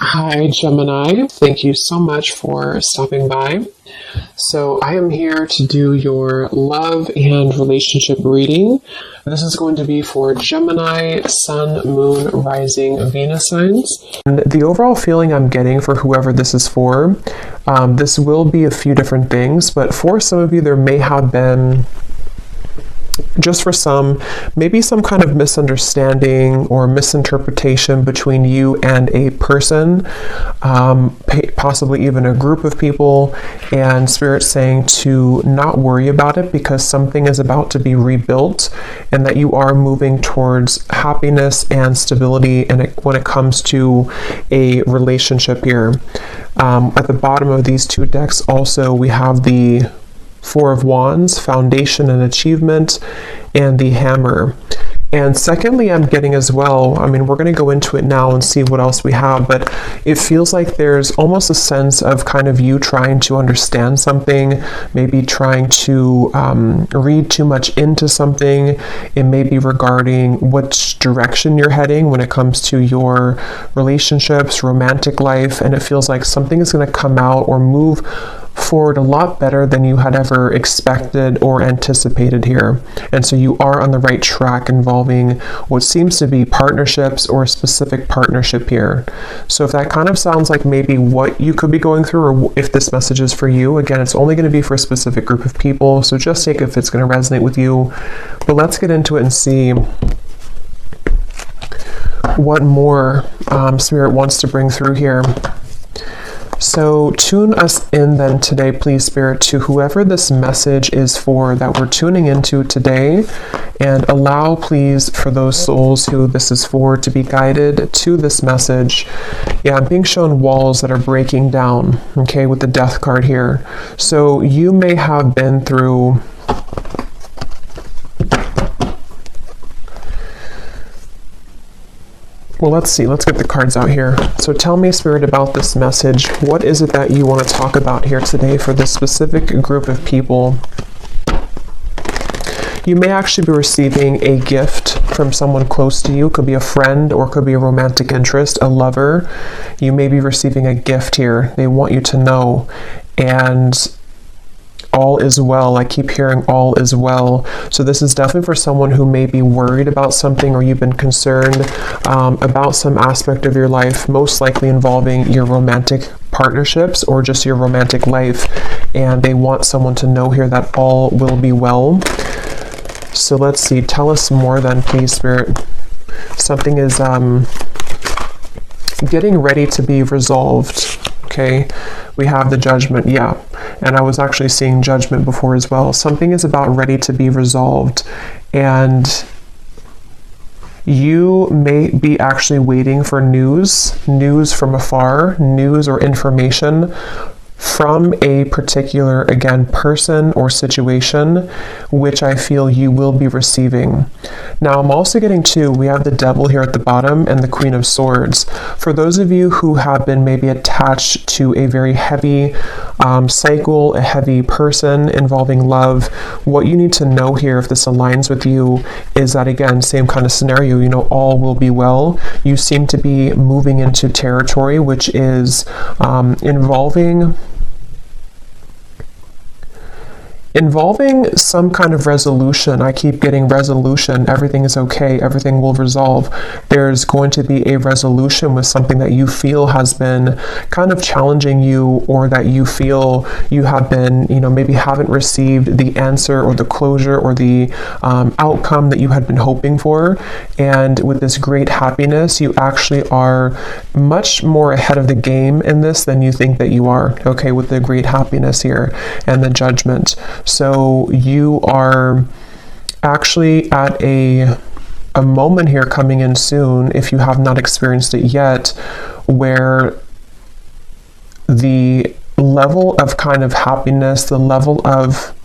Hi, Gemini. Thank you so much for stopping by. So I am here to do your love and relationship reading. This is going to be for Gemini, Sun, Moon, Rising, Venus signs. And the overall feeling I'm getting for whoever this is for, this will be a few different things, but for some of you, there may have been, just for some, maybe some kind of misunderstanding or misinterpretation between you and a person, possibly even a group of people, and Spirit saying to not worry about it because something is about to be rebuilt and that you are moving towards happiness and stability when it comes to a relationship here. At the bottom of these two decks also we have the Four of Wands, Foundation and Achievement, and the Hammer. And secondly, I'm getting as well, we're going to go into it now and see what else we have, but it feels like there's almost a sense of kind of you trying to understand something, maybe trying to read too much into something. It may be regarding which direction you're heading when it comes to your relationships, romantic life, and it feels like something is going to come out or move forward a lot better than you had ever expected or anticipated here. And so you are on the right track involving what seems to be partnerships or a specific partnership here. So if that kind of sounds like maybe what you could be going through, or if this message is for you, again, it's only going to be for a specific group of people, so just take if it's going to resonate with you. But let's get into it and see what more Spirit wants to bring through here. So tune us in then today, please, Spirit, to whoever this message is for that we're tuning into today, and allow, please, for those souls who this is for to be guided to this message. Yeah, I'm being shown walls that are breaking down, okay, with the Death card here. So you may have been through well, let's see. Let's get the cards out here. So tell me, Spirit, about this message. What is it that you want to talk about here today for this specific group of people? You may actually be receiving a gift from someone close to you. It could be a friend or it could be a romantic interest, a lover. You may be receiving a gift here. They want you to know. And all is well. I keep hearing all is well. So this is definitely for someone who may be worried about something, or you've been concerned about some aspect of your life, most likely involving your romantic partnerships or just your romantic life. And they want someone to know here that all will be well. So let's see. Tell us more then, please, Spirit. Something is getting ready to be resolved. Okay, we have the Judgment, yeah, and I was actually seeing Judgment before as well. Something is about ready to be resolved, and you may be actually waiting for news from afar, news or information from a particular, again, person or situation, which I feel you will be receiving. Now, I'm also getting we have the Devil here at the bottom and the Queen of Swords. For those of you who have been maybe attached to a very heavy cycle, a heavy person involving love, what you need to know here, if this aligns with you, is that, again, same kind of scenario, all will be well. You seem to be moving into territory which is involving some kind of resolution. I keep getting resolution. Everything is okay. Everything will resolve. There's going to be a resolution with something that you feel has been kind of challenging you, or that you feel you have been, maybe haven't received the answer or the closure or the outcome that you had been hoping for. And with this great happiness, you actually are much more ahead of the game in this than you think that you are, okay, with the great happiness here and the Judgment. So you are actually at a moment here coming in soon, if you have not experienced it yet, where the level of kind of happiness, the level of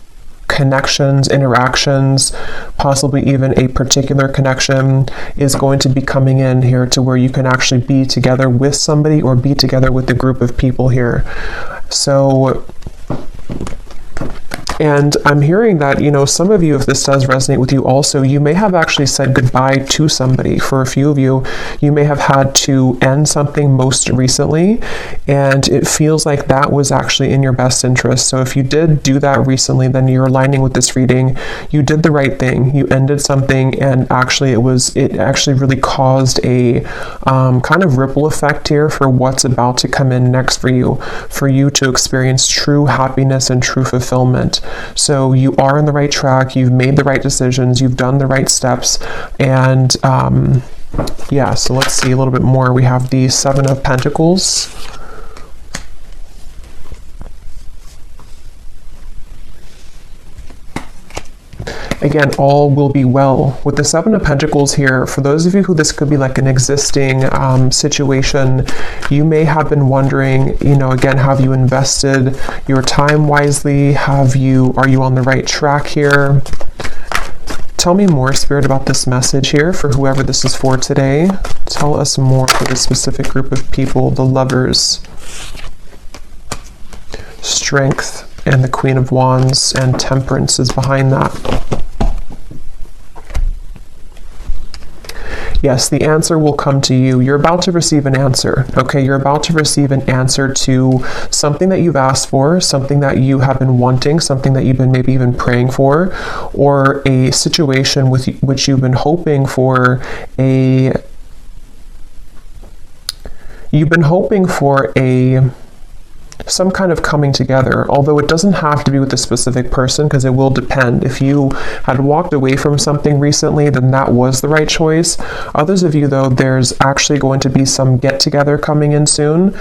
connections, interactions, possibly even a particular connection is going to be coming in here to where you can actually be together with somebody or be together with a group of people here. So And I'm hearing that, some of you, if this does resonate with you also, you may have actually said goodbye to somebody. For a few of you, you may have had to end something most recently, and it feels like that was actually in your best interest. So if you did do that recently, then you're aligning with this reading. You did the right thing. You ended something, and actually it actually really caused a kind of ripple effect here for what's about to come in next for you to experience true happiness and true fulfillment. So you are on the right track. You've made the right decisions. You've done the right steps. And yeah, so let's see a little bit more. We have the Seven of Pentacles. Again, all will be well. With the Seven of Pentacles here, for those of you who this could be like an existing situation, you may have been wondering, again, have you invested your time wisely? Are you on the right track here? Tell me more, Spirit, about this message here for whoever this is for today. Tell us more for this specific group of people, the Lovers. Strength and the Queen of Wands and Temperance is behind that. Yes, the answer will come to you. You're about to receive an answer, okay? You're about to receive an answer to something that you've asked for, something that you have been wanting, something that you've been maybe even praying for, or a situation with which you've been hoping for some kind of coming together, although it doesn't have to be with a specific person, because it will depend. If you had walked away from something recently, then that was the right choice. Others of you, though, there's actually going to be some get-together coming in soon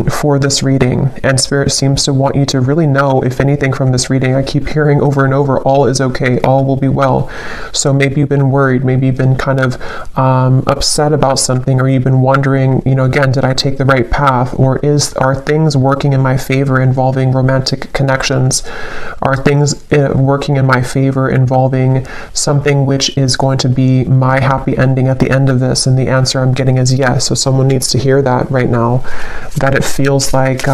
for this reading, and Spirit seems to want you to really know, if anything, from this reading. I keep hearing over and over, all is okay, all will be well. So maybe you've been worried, maybe you've been kind of upset about something, or you've been wondering, again, did I take the right path, or are things working in my favor involving romantic connections? Are things working in my favor involving something which is going to be my happy ending at the end of this? And the answer I'm getting is yes. So someone needs to hear that right now, that it feels like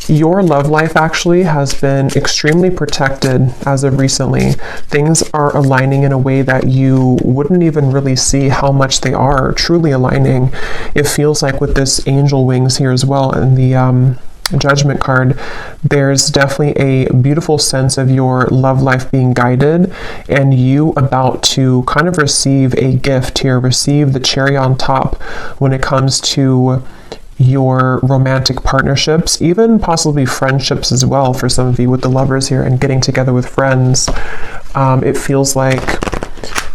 your love life actually has been extremely protected as of recently. Things are aligning in a way that you wouldn't even really see how much they are truly aligning. It feels like with this angel wings here as well, and the Judgment card, there's definitely a beautiful sense of your love life being guided, and you about to kind of receive a gift here, receive the cherry on top when it comes to your romantic partnerships, even possibly friendships as well for some of you with the Lovers here and getting together with friends. It feels like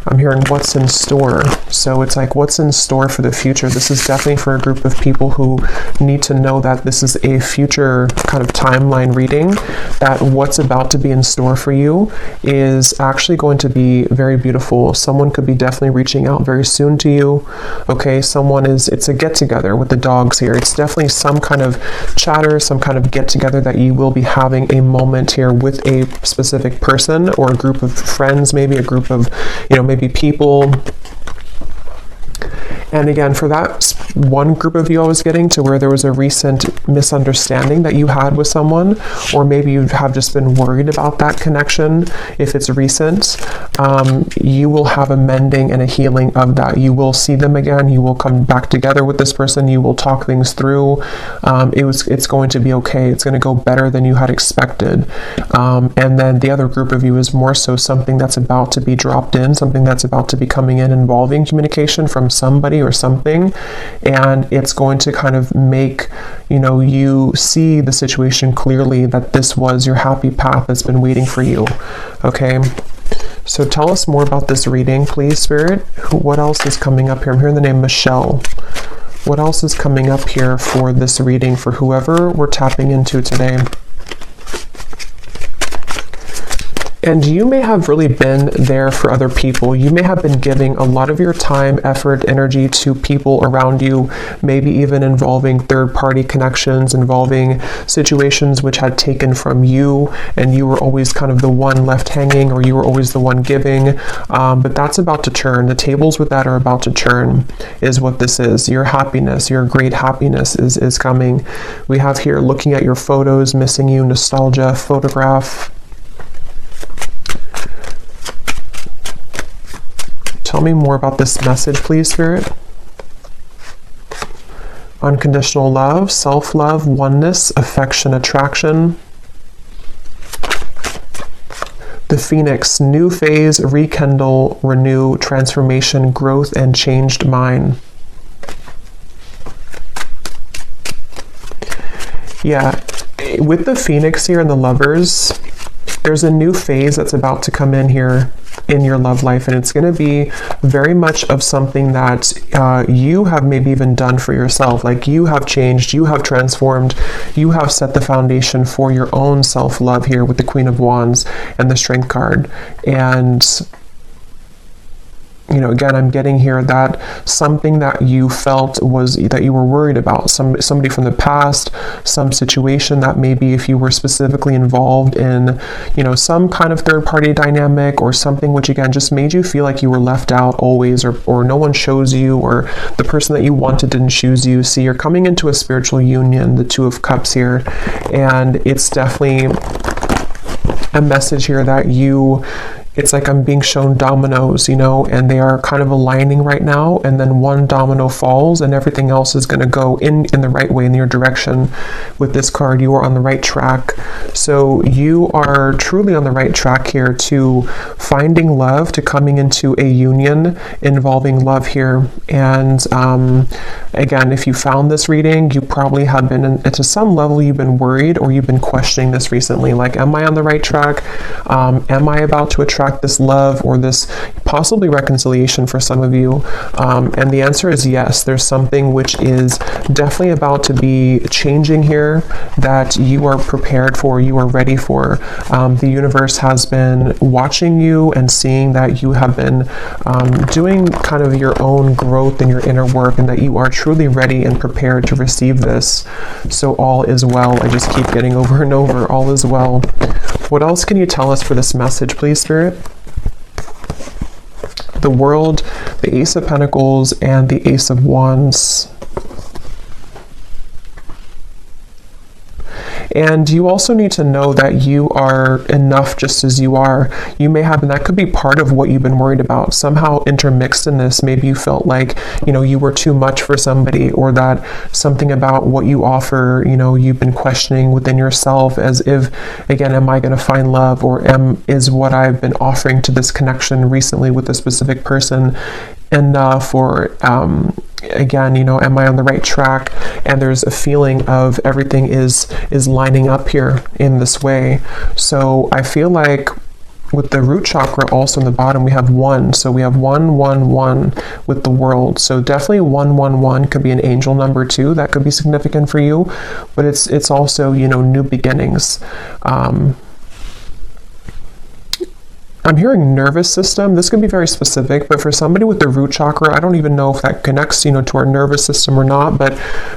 I'm hearing what's in store. So it's like, what's in store for the future? This is definitely for a group of people who need to know that this is a future kind of timeline reading, that what's about to be in store for you is actually going to be very beautiful. Someone could be definitely reaching out very soon to you. Okay, it's a get together with the dogs here. It's definitely some kind of chatter, some kind of get together that you will be having a moment here with a specific person or a group of friends, maybe a group of, maybe people. And again, for that one group of you I was getting to, where there was a recent misunderstanding that you had with someone, or maybe you have just been worried about that connection, if it's recent, you will have a mending and a healing of that. You will see them again. You will come back together with this person. You will talk things through. It's going to be okay. It's going to go better than you had expected. And then the other group of you is more so something that's about to be dropped in, something that's about to be coming in involving communication from somebody or something, and it's going to kind of make you see the situation clearly, that this was your happy path that's been waiting for you. Okay, so tell us more about this reading, please, Spirit. What else is coming up here? I'm hearing the name Michelle. What else is coming up here for this reading for whoever we're tapping into today? And you may have really been there for other people. You may have been giving a lot of your time, effort, energy to people around you, maybe even involving third-party connections, involving situations which had taken from you, and you were always kind of the one left hanging, or you were always the one giving. But that's about to turn. The tables with that are about to turn, is what this is. Your happiness, your great happiness is coming. We have here looking at your photos, missing you, nostalgia, photograph. Tell me more about this message, please, Spirit. Unconditional love, self-love, oneness, affection, attraction. The Phoenix, new phase, rekindle, renew, transformation, growth, and changed mind. Yeah, with the Phoenix here and the Lovers, there's a new phase that's about to come in here in your love life, and it's going to be very much of something that you have maybe even done for yourself. Like, you have changed, you have transformed, you have set the foundation for your own self-love here with the Queen of Wands and the Strength card. And you know, again, I'm getting here that something that you felt was that you were worried about, somebody from the past, some situation that maybe if you were specifically involved in, you know, some kind of third-party dynamic or something which again just made you feel like you were left out always, or no one chose you, or the person that you wanted didn't choose you. See, you're coming into a spiritual union, the Two of Cups here, and it's definitely a message here that it's like I'm being shown dominoes, you know, and they are kind of aligning right now, and then one domino falls and everything else is going to go in the right way, in your direction. With this card, you are on the right track. So you are truly on the right track here to finding love, to coming into a union involving love here. And again, if you found this reading, you probably have been, to some level, you've been worried or you've been questioning this recently. Like, am I on the right track? Am I about to attract this love or this possibly reconciliation for some of you? And the answer is yes. There's something which is definitely about to be changing here that you are prepared for, you are ready for. The universe has been watching you and seeing that you have been doing kind of your own growth in your inner work, and that you are truly ready and prepared to receive this. So all is well. I just keep getting over and over, all is well. What else can you tell us for this message, please, Spirit? The World, the Ace of Pentacles, and the Ace of Wands. And you also need to know that you are enough just as you are. You may have, and that could be part of what you've been worried about. Somehow intermixed in this, maybe you felt like, you know, you were too much for somebody, or that something about what you offer, you know, you've been questioning within yourself, as if, again, am I going to find love, or is what I've been offering to this connection recently with a specific person enough, or again, you know, am I on the right track? And there's a feeling of everything is lining up here in this way. So I feel like with the root chakra also in the bottom, we have 1. So we have 1, 1, 1 with the World. So definitely 1, 1, 1 could be an angel number too. That could be significant for you. But it's also, you know, new beginnings. I'm hearing nervous system. This can be very specific, but for somebody with the root chakra, I don't even know if that connects, you know, to our nervous system or not. But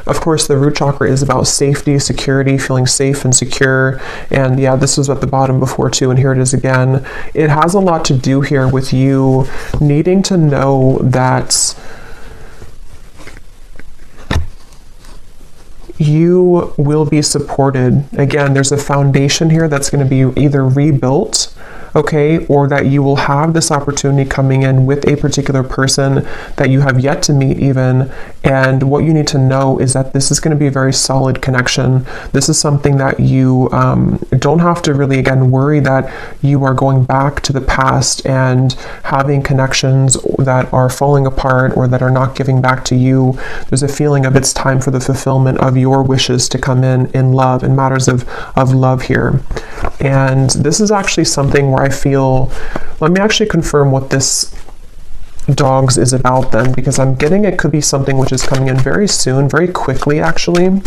of course, the root chakra is about safety, security, feeling safe and secure. And yeah, this was at the bottom before too, and here it is again. It has a lot to do here with you needing to know that you will be supported. Again, there's a foundation here that's going to be either rebuilt, okay, or that you will have this opportunity coming in with a particular person that you have yet to meet even. And what you need to know is that this is going to be a very solid connection. This is something that you don't have to really, again, worry that you are going back to the past and having connections that are falling apart or that are not giving back to you. There's a feeling of it's time for the fulfillment of your wishes to come in love, in matters of love here. And this is actually something where I feel, let me actually confirm what this dogs is about then, because I'm getting it could be something which is coming in very soon, very quickly actually.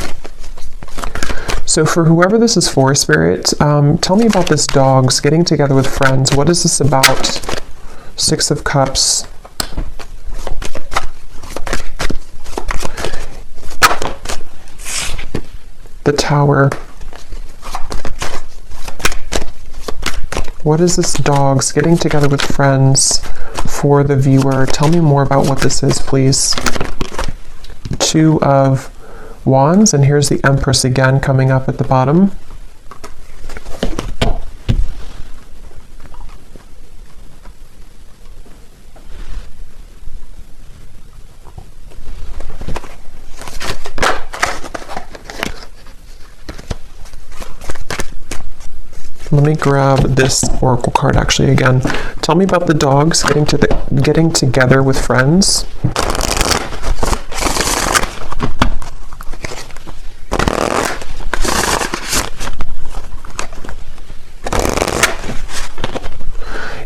So for whoever this is for, Spirit, tell me about this dogs getting together with friends. What is this about? Six of Cups. The Tower. What is this dogs getting together with friends for the viewer? Tell me more about what this is, please. Two of Wands, and here's the Empress again coming up at the bottom. Let me grab this oracle card actually again. Tell me about the dogs getting together with friends.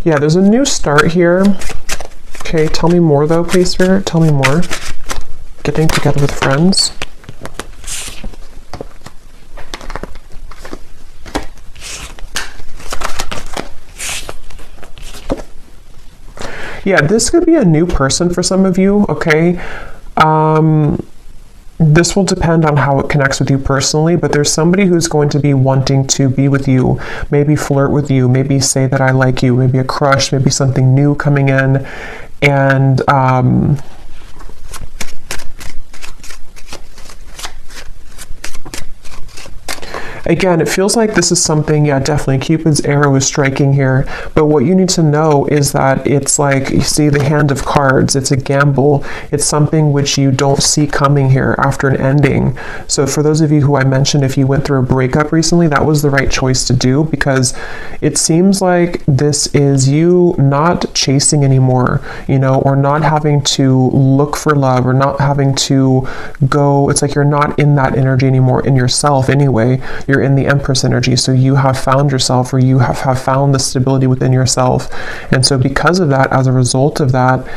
Yeah, there's a new start here. Okay, tell me more though, please, Spirit. Tell me more. Getting together with friends. Yeah, this could be a new person for some of you, okay? This will depend on how it connects with you personally, but there's somebody who's going to be wanting to be with you, maybe flirt with you, maybe say that I like you, maybe a crush, maybe something new coming in. And again, it feels like this is something, yeah, definitely Cupid's arrow is striking here. But what you need to know is that it's like, you see the hand of cards, it's a gamble. It's something which you don't see coming here after an ending. So for those of you who I mentioned, if you went through a breakup recently, that was the right choice to do, because it seems like this is you not chasing anymore, you know, or not having to look for love, or not having to go, it's like you're not in that energy anymore in yourself anyway. You're in the Empress energy, so you have found yourself, or you have found the stability within yourself. And so because of that, as a result of that,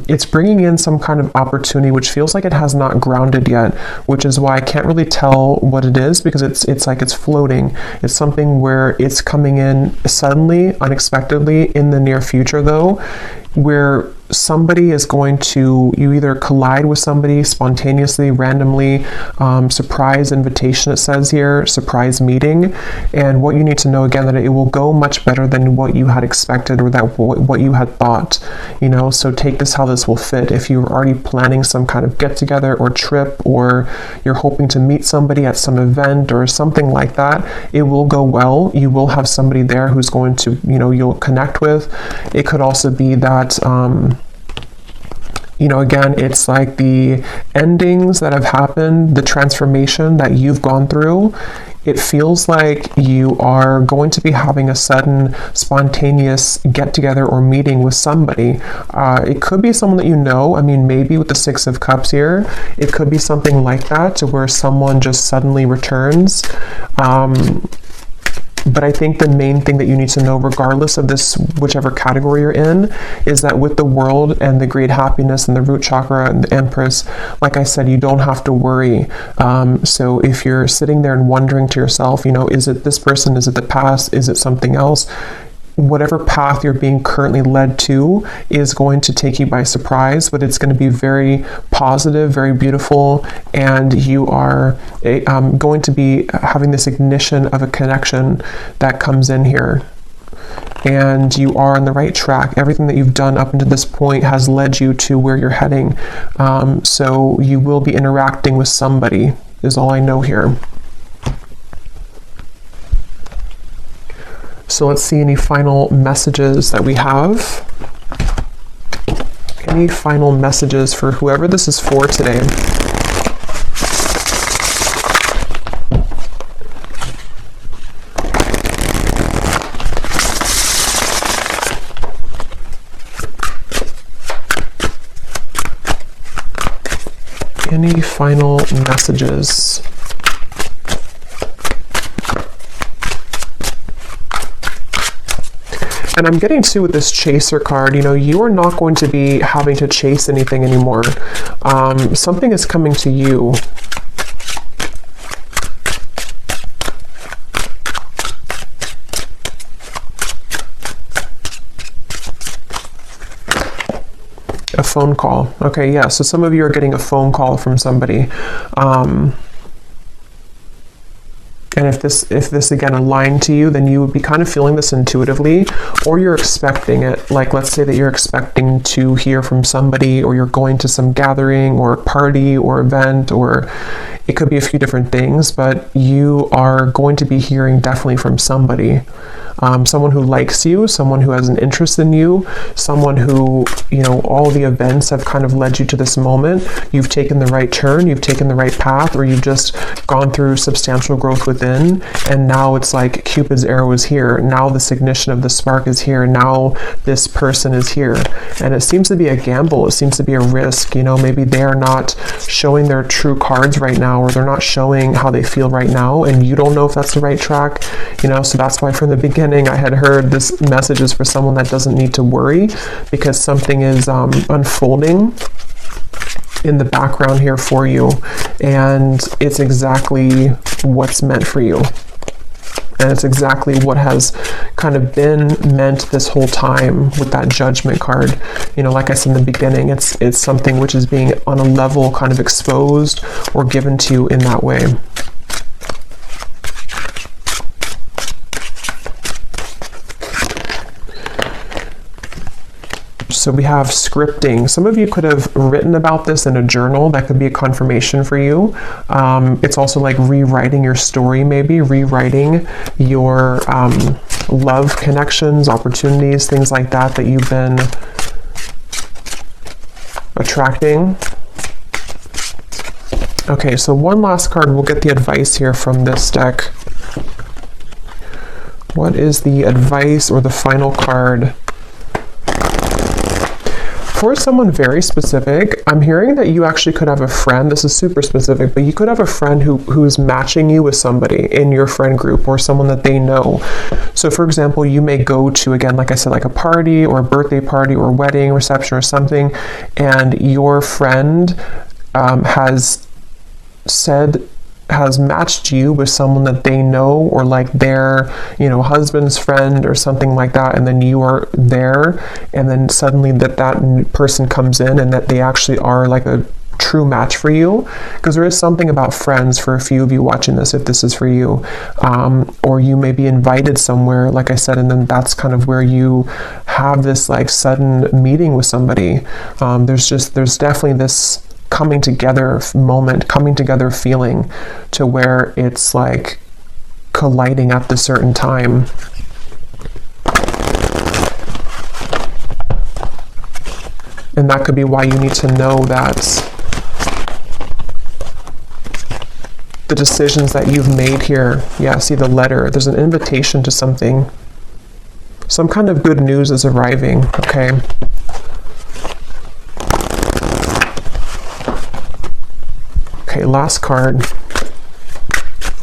it's bringing in some kind of opportunity which feels like it has not grounded yet, which is why I can't really tell what it is, because it's like it's floating. It's something where it's coming in suddenly, unexpectedly in the near future though, where somebody is going to, you either collide with somebody spontaneously, randomly, surprise invitation, it says here, surprise meeting. And what you need to know again, that it will go much better than what you had expected, or that what you had thought, you know. So take this how this will fit. If you're already planning some kind of get together or trip, or you're hoping to meet somebody at some event or something like that, it will go well. You will have somebody there who's going to, you know, you'll connect with. It could also be that you know, again, it's like the endings that have happened, the transformation that you've gone through. It feels like you are going to be having a sudden spontaneous get together or meeting with somebody. It could be someone that you know. I mean, maybe with the Six of Cups here, it could be something like that, to where someone just suddenly returns. But I think the main thing that you need to know, regardless of this, whichever category you're in, is that with the World and the great happiness and the root chakra and the Empress, like I said, you don't have to worry. So if you're sitting there and wondering to yourself, you know, is it this person? Is it the past? Is it something else? Whatever path you're being currently led to is going to take you by surprise, but it's going to be very positive, very beautiful, and you are going to be having this ignition of a connection that comes in here. And you are on the right track. Everything that you've done up until this point has led you to where you're heading. So you will be interacting with somebody, is all I know here. So let's see any final messages that we have. Any final messages for whoever this is for today? Any final messages? And I'm getting to with this chaser card, you know, you are not going to be having to chase anything anymore. Something is coming to you. A phone call. Okay, yeah. So some of you are getting a phone call from somebody. And if this again aligned to you, then you would be kind of feeling this intuitively, or you're expecting it. Like, let's say that you're expecting to hear from somebody, or you're going to some gathering or party or event, or it could be a few different things, but you are going to be hearing definitely from somebody. Someone who likes you, someone who has an interest in you, someone who, all the events have kind of led you to this moment. You've taken the right turn, you've taken the right path, or you've just gone through substantial growth within, and now it's like Cupid's arrow is here. Now this ignition of the spark is here. Now this person is here. And it seems to be a gamble. It seems to be a risk. Maybe they're not showing their true cards right now, or they're not showing how they feel right now, and you don't know if that's the right track. So that's why from the beginning I had heard this message is for someone that doesn't need to worry, because something is unfolding in the background here for you, and it's exactly what's meant for you, and it's exactly what has kind of been meant this whole time with that Judgment card. Like I said in the beginning, it's something which is being on a level kind of exposed or given to you in that way. So we have scripting. Some of you could have written about this in a journal. That could be a confirmation for you. It's also like rewriting your story, maybe rewriting your love connections, opportunities, things like that you've been attracting. Okay, so one last card. We'll get the advice here from this deck. What is the advice or the final card? For someone very specific, I'm hearing that you actually could have a friend. This is super specific, but you could have a friend who's matching you with somebody in your friend group, or someone that they know. So for example, you may go to, again, like I said, like a party or a birthday party or wedding reception or something, and your friend has matched you with someone that they know, or like their husband's friend or something like that, and then you are there, and then suddenly that person comes in and that they actually are like a true match for you. Because there is something about friends for a few of you watching this, if this is for you, or you may be invited somewhere, like I said, and then that's kind of where you have this like sudden meeting with somebody. There's definitely this coming together moment, coming together feeling, to where it's like colliding at the certain time. And that could be why you need to know that the decisions that you've made here, yeah, see the letter, there's an invitation to something. Some kind of good news is arriving, okay? Okay, last card.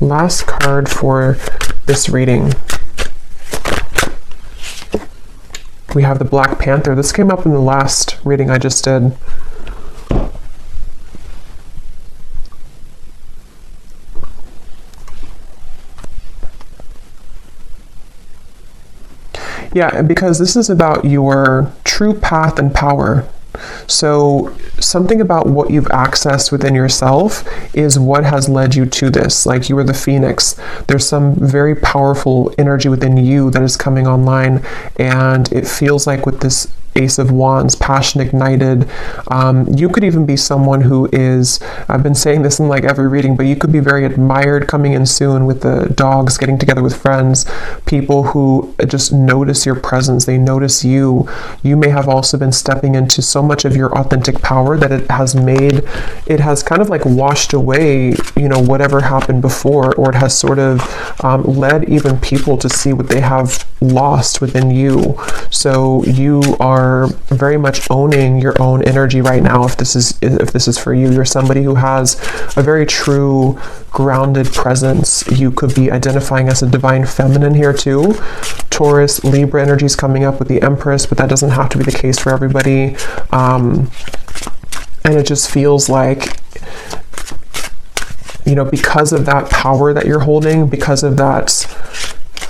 Last card for this reading. We have the Black Panther. This came up in the last reading I just did. Yeah, because this is about your true path and power. So something about what you've accessed within yourself is what has led you to this. Like you were the phoenix. There's some very powerful energy within you that is coming online, and it feels like with this Ace of Wands, passion ignited. You could even be someone who is, I've been saying this in like every reading, but you could be very admired coming in soon with the dogs, getting together with friends, people who just notice your presence, they notice you. You may have also been stepping into so much of your authentic power that it has kind of like washed away, whatever happened before, or it has sort of led even people to see what they have lost within you. So you are very much owning your own energy right now. If this is for you, you're somebody who has a very true grounded presence. You could be identifying as a divine feminine here too. Taurus, Libra energy is coming up with the Empress, but that doesn't have to be the case for everybody. And it just feels like, because of that power that you're holding, because of that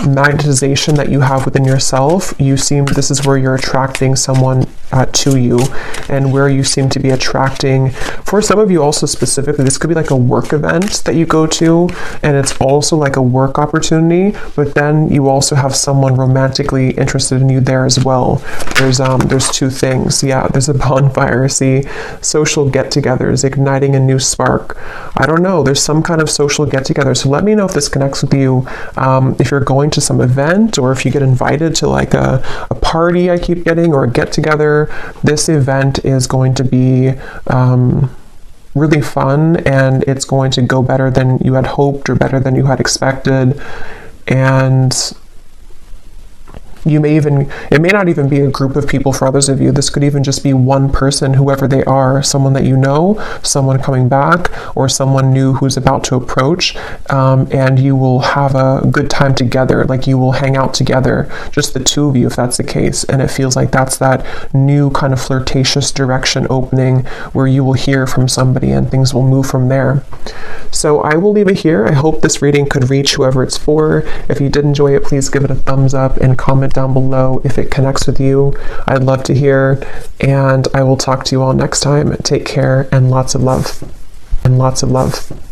magnetization that you have within yourself, this is where you're attracting someone to you, and where you seem to be attracting. For some of you also specifically, this could be like a work event that you go to, and it's also like a work opportunity, but then you also have someone romantically interested in you there as well. There's two things. Yeah, there's a bonfire. See, social get-togethers, igniting a new spark. I don't know, there's some kind of social get-together. So let me know if this connects with you. If you're going to some event, or if you get invited to like a party I keep getting, or a get-together, this event is going to be really fun, and it's going to go better than you had hoped or better than you had expected. And it may not even be a group of people for others of you. This could even just be one person, whoever they are, someone that you know, someone coming back, or someone new who's about to approach, and you will have a good time together. Like, you will hang out together, just the two of you, if that's the case. And it feels like that's that new kind of flirtatious direction opening, where you will hear from somebody and things will move from there. So I will leave it here. I hope this reading could reach whoever it's for. If you did enjoy it, please give it a thumbs up and comment down below if it connects with you. I'd love to hear, and I will talk to you all next time. Take care, and lots of love. And lots of love.